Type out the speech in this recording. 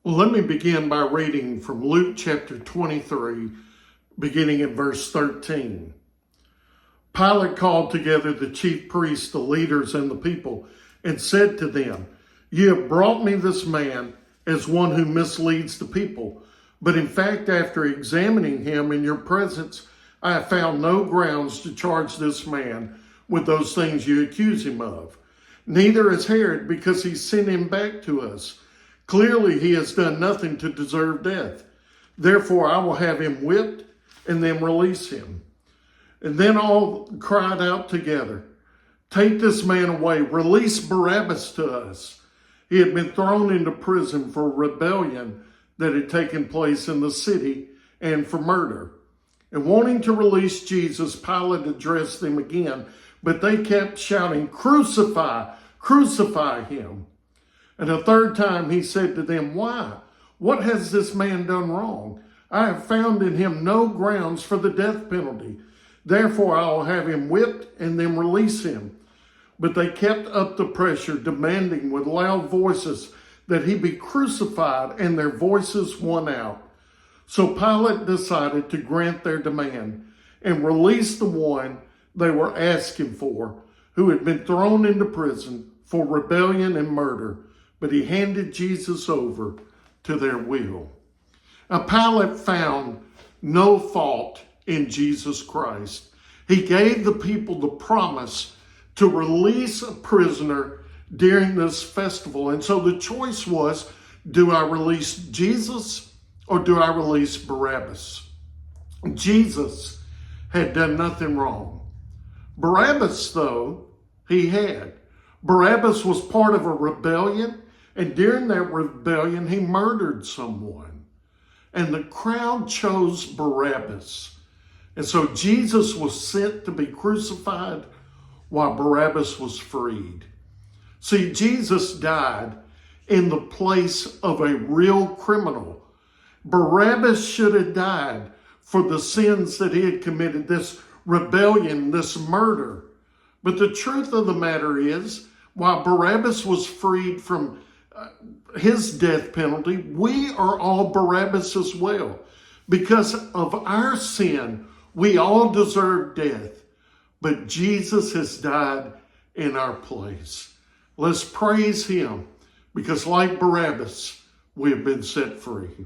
Well, let me begin by reading from Luke chapter 23, beginning in verse 13. Pilate called together the chief priests, the leaders, and the people, and said to them, "You have brought me this man as one who misleads the people. But in fact, after examining him in your presence, I have found no grounds to charge this man with those things you accuse him of. Neither has Herod, because he sent him back to us. Clearly, he has done nothing to deserve death. Therefore, I will have him whipped and then release him." And then all cried out together, "Take this man away, release Barabbas to us." He had been thrown into prison for rebellion that had taken place in the city and for murder. And wanting to release Jesus, Pilate addressed them again, but they kept shouting, "Crucify, crucify him." And a third time he said to them, "Why? What has this man done wrong? I have found in him no grounds for the death penalty. Therefore I will have him whipped and then release him." But they kept up the pressure, demanding with loud voices that he be crucified, and their voices won out. So Pilate decided to grant their demand and release the one they were asking for, who had been thrown into prison for rebellion and murder. But he handed Jesus over to their will. Now, Pilate found no fault in Jesus Christ. He gave the people the promise to release a prisoner during this festival. And so the choice was, do I release Jesus or do I release Barabbas? Jesus had done nothing wrong. Barabbas, though, he had. Barabbas was part of a rebellion. And during that rebellion, he murdered someone. And the crowd chose Barabbas. And so Jesus was sent to be crucified while Barabbas was freed. See, Jesus died in the place of a real criminal. Barabbas should have died for the sins that he had committed, this rebellion, this murder. But the truth of the matter is, while Barabbas was freed from his death penalty, we are all Barabbas as well. Because of our sin, we all deserve death. But Jesus has died in our place. Let's praise him, because like Barabbas, we have been set free.